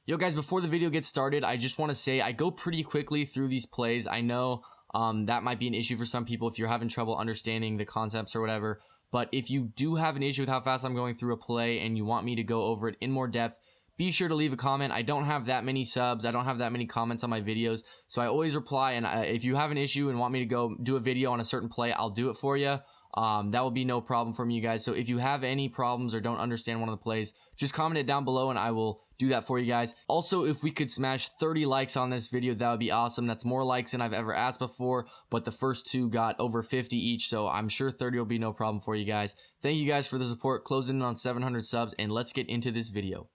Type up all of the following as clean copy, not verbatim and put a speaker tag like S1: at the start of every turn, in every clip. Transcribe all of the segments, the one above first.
S1: Yo guys, before the video gets started, I just want to say I go pretty quickly through these plays. I know that might be an issue for some people if you're having trouble understanding the concepts or whatever. But if you do have an issue with how fast I'm going through a play and you want me to go over it in more depth, be sure to leave a comment. I don't have that many subs. I don't have that many comments on my videos. So I always reply. And if you have an issue and want me to go do a video on a certain play, I'll do it for you. That will be no problem for me, you guys. So if you have any problems or don't understand one of the plays, just comment it down below and I will do that for you guys. Also, if we could smash 30 likes on this video, that would be awesome. That's more likes than I've ever asked before, but the first two got over 50 each, so I'm sure 30 will be no problem for you guys. Thank you guys for the support, closing in on 700 subs, and let's get into this video.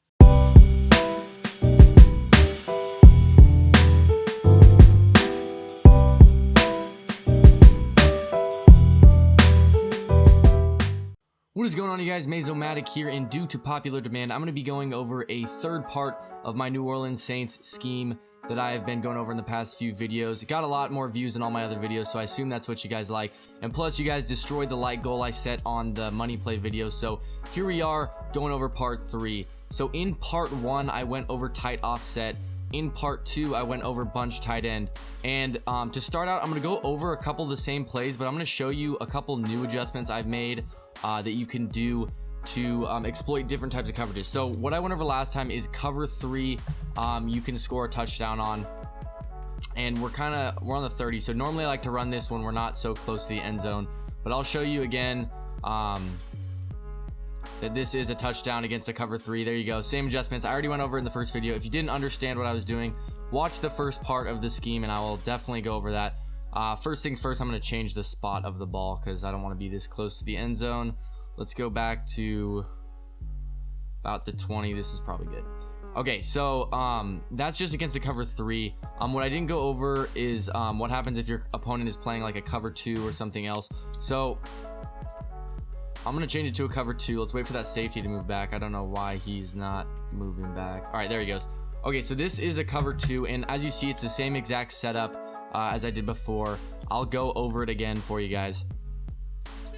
S1: What is going on, you guys? Maddenmastermind here, and due to popular demand, I'm going to be going over a third part of my New Orleans Saints scheme that I have been going over in the past few videos. It got a lot more views than all my other videos, so I assume that's what you guys like. And plus, you guys destroyed the like goal I set on the money play video, so here we are going over part 3. So in part 1, I went over tight offset. In part 2, I went over bunch tight end. And to start out, I'm going to go over a couple of the same plays, but I'm going to show you a couple new adjustments I've made that you can do to exploit different types of coverages. So what I went over last time is cover 3 you can score a touchdown on, and we're on the 30. So normally I like to run this when we're not so close to the end zone, but I'll show you again that this is a touchdown against a cover 3. There you go, same adjustments I already went over in the first video. If you didn't understand what I was doing, watch the first part of the scheme and I will definitely go over that. First things first, I'm going to change the spot of the ball because I don't want to be this close to the end zone. Let's go back to about the 20. This is probably good. Okay, so that's just against a cover 3. What I didn't go over is what happens if your opponent is playing like a cover 2 or something else. So I'm going to change it to a cover 2. Let's wait for that safety to move back. I don't know why he's not moving back. All right, there he goes. Okay, so this is a cover 2, and as you see, it's the same exact setup as I did before. I'll go over it again for you guys.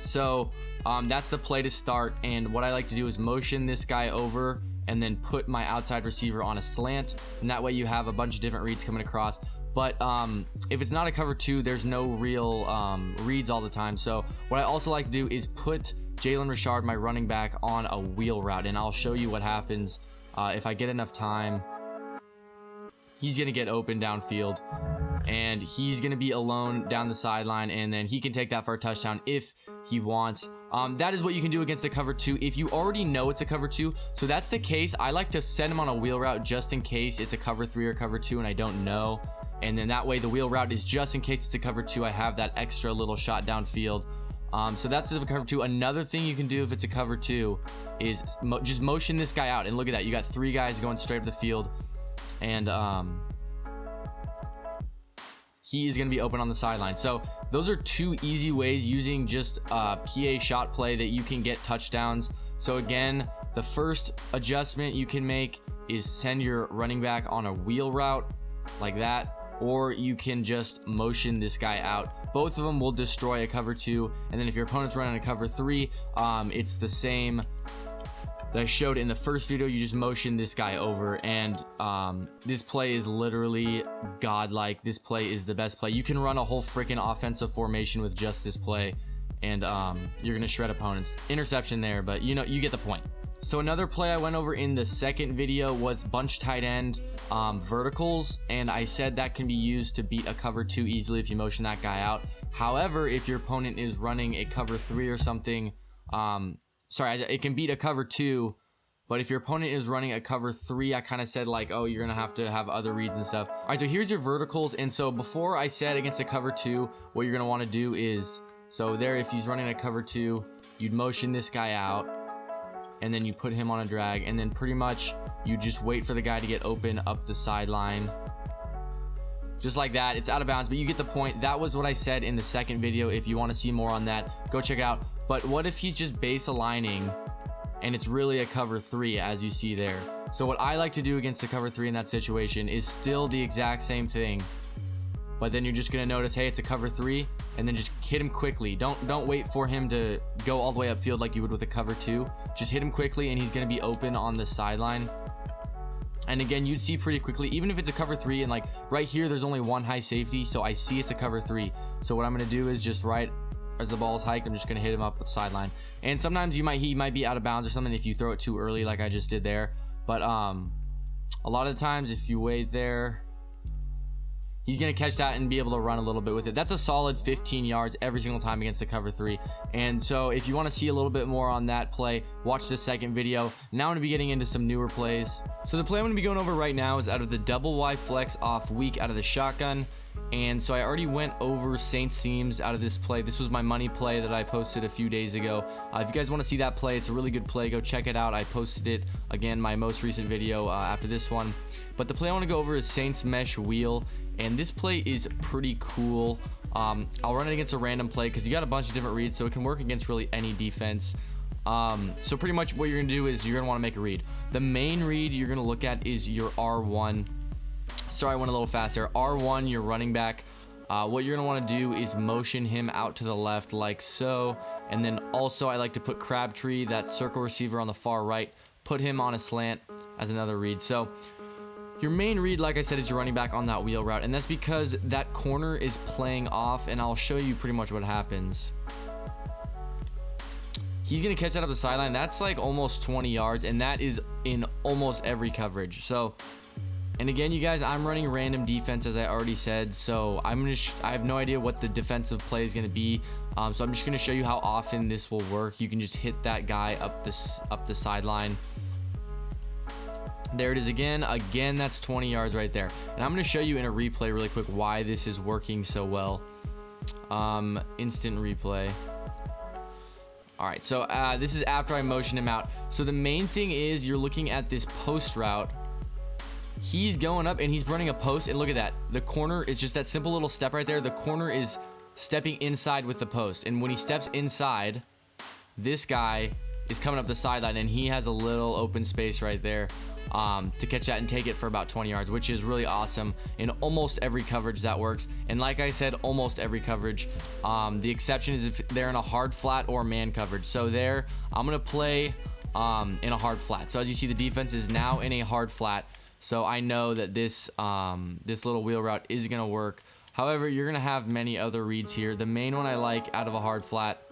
S1: So that's the play to start, and what I like to do is motion this guy over and then put my outside receiver on a slant, and that way you have a bunch of different reads coming across. But if it's not a cover 2, there's no real reads all the time. So what I also like to do is put Jalen Richard, my running back, on a wheel route, and I'll show you what happens if I get enough time. He's gonna get open downfield, and he's going to be alone down the sideline, and then he can take that for a touchdown if he wants. That is what you can do against a cover 2 if you already know it's a cover 2. So that's the case. I like to send him on a wheel route just in case it's a cover 3 or cover 2 and I don't know, and then that way the wheel route is just in case it's a cover 2. I have that extra little shot downfield. So that's if a cover 2. Another thing you can do if it's a cover 2 is just motion this guy out, and look at that, you got 3 guys going straight up the field, and he is going to be open on the sideline. So those are 2 easy ways using just a PA shot play that you can get touchdowns. So again, the first adjustment you can make is send your running back on a wheel route like that, or you can just motion this guy out. Both of them will destroy a cover 2, and then if your opponent's running a cover 3, it's the same that I showed in the first video. You just motion this guy over, and this play is literally godlike. This play is the best play. You can run a whole freaking offensive formation with just this play, and you're gonna shred opponents. Interception there, but you know, you get the point. So another play I went over in the second video was bunch tight end verticals, and I said that can be used to beat a cover 2 easily if you motion that guy out. However, if your opponent is running a cover 3 or something, sorry, it can beat a cover 2, but if your opponent is running a cover 3, I kind of said like, oh, you're gonna have to have other reads and stuff. All right, so here's your verticals. And so before I said against a cover 2, what you're gonna want to do is, so there, if he's running a cover 2, you'd motion this guy out, and then you put him on a drag, and then pretty much you just wait for the guy to get open up the sideline, just like that. It's out of bounds, but you get the point. That was what I said in the second video. If you want to see more on that, go check it out. But what if he's just base aligning and it's really a cover 3, as you see there? So what I like to do against a cover 3 in that situation is still the exact same thing, but then you're just gonna notice, hey, it's a cover 3, and then just hit him quickly. Don't wait for him to go all the way upfield like you would with a cover 2. Just hit him quickly, and he's gonna be open on the sideline. And again, you'd see pretty quickly, even if it's a cover 3, and like right here, there's only one high safety, so I see it's a cover 3. So what I'm gonna do is just right as the ball's hiked, I'm just gonna hit him up with sideline. And sometimes he might be out of bounds or something if you throw it too early, like I just did there. But a lot of the times, if you wait there, he's gonna catch that and be able to run a little bit with it. That's a solid 15 yards every single time against the cover 3. And so if you want to see a little bit more on that play, watch the second video. Now I'm gonna be getting into some newer plays. So the play I'm gonna be going over right now is out of the double Y flex off weak out of the shotgun. And so I already went over Saint seams out of this play. This was my money play that I posted a few days ago. If you guys want to see that play, it's a really good play. Go check it out. I posted it again, my most recent video after this one. But the play I want to go over is Saints mesh wheel, and this play is pretty cool. I'll run it against a random play because you got a bunch of different reads, so it can work against really any defense. So pretty much what you're gonna do is you're gonna want to make a read. The main read you're gonna look at is your R1. Sorry, I went a little faster. R1, your running back. What you're gonna want to do is motion him out to the left like so, and then also I like to put Crabtree, that circle receiver on the far right, put him on a slant as another read. So your main read, like I said, is your running back on that wheel route, and that's because that corner is playing off, and I'll show you pretty much what happens. He's gonna catch that up the sideline. That's like almost 20 yards, and that is in almost every coverage. So, and again, you guys, I'm running random defense as I already said, so I have no idea what the defensive play is gonna be. So I'm just gonna show you how often this will work. You can just hit that guy up the sideline. There it is again. Again, that's 20 yards right there. And I'm going to show you in a replay really quick why this is working so well. Instant replay. All right, so this is after I motion him out. So the main thing is you're looking at this post route. He's going up and he's running a post, and look at that. The corner is just that simple little step right there. The corner is stepping inside with the post, and when he steps inside, this guy is coming up the sideline, and he has a little open space right there to catch that and take it for about 20 yards, which is really awesome. In almost every coverage that works, and like I said, almost every coverage. The exception is if they're in a hard flat or man coverage. So there, I'm gonna play in a hard flat. So as you see, the defense is now in a hard flat, so I know that this this little wheel route is gonna work. However, you're gonna have many other reads here. The main one I like out of a hard flat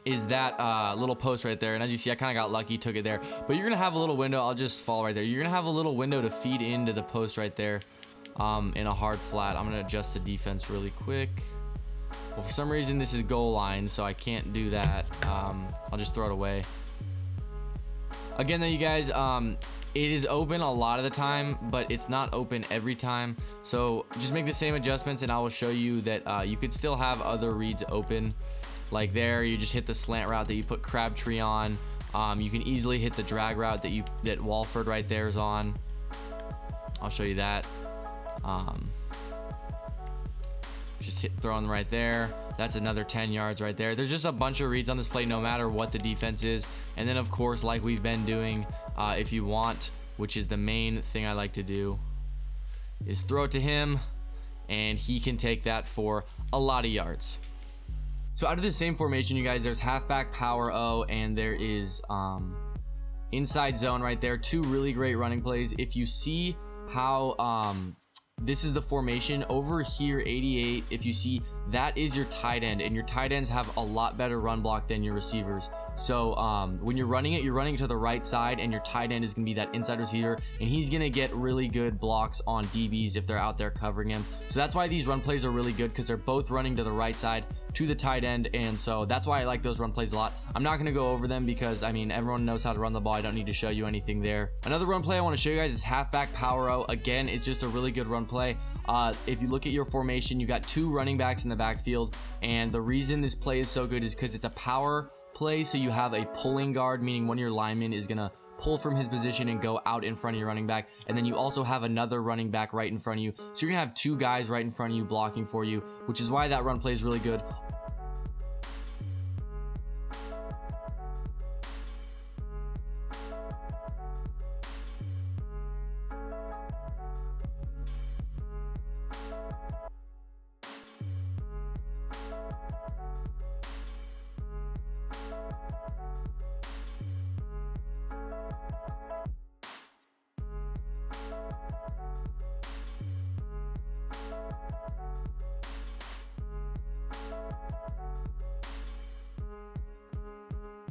S1: is that little post right there, and as you see, I kind of got lucky, took it there. But you're gonna have a little window. I'll just fall right there. You're gonna have a little window to feed into the post right there in a hard flat. I'm gonna adjust the defense really quick. Well, for some reason this is goal line, so I can't do that. I'll just throw it away. Again though, you guys, it is open a lot of the time, but it's not open every time. So just make the same adjustments, and I will show you that you could still have other reads open. Like there, you just hit the slant route that you put Crabtree on. You can easily hit the drag route that Walford right there is on. I'll show you that. Just throw them right there. That's another 10 yards right there. There's just a bunch of reads on this play, no matter what the defense is. And then of course, like we've been doing, if you want, which is the main thing I like to do, is throw it to him, and he can take that for a lot of yards. So out of the same formation, you guys, there's halfback, power O, and there is inside zone right there. Two really great running plays. If you see how this is the formation over here, 88, if you see, that is your tight end, and your tight ends have a lot better run block than your receivers. So when you're running it to the right side, and your tight end is going to be that inside receiver, and he's going to get really good blocks on DBs if they're out there covering him. So that's why these run plays are really good, because they're both running to the right side to the tight end, and so that's why I like those run plays a lot. I'm not going to go over them because, I mean, everyone knows how to run the ball. I don't need to show you anything there. Another run play I want to show you guys is halfback, power O. Again, it's just a really good run play. If you look at your formation, you got two running backs in the backfield, and the reason this play is so good is because it's a power play. So you have a pulling guard, meaning one of your linemen is gonna pull from his position and go out in front of your running back, and then you also have another running back right in front of you. So you're gonna have two guys right in front of you blocking for you, which is why that run play is really good.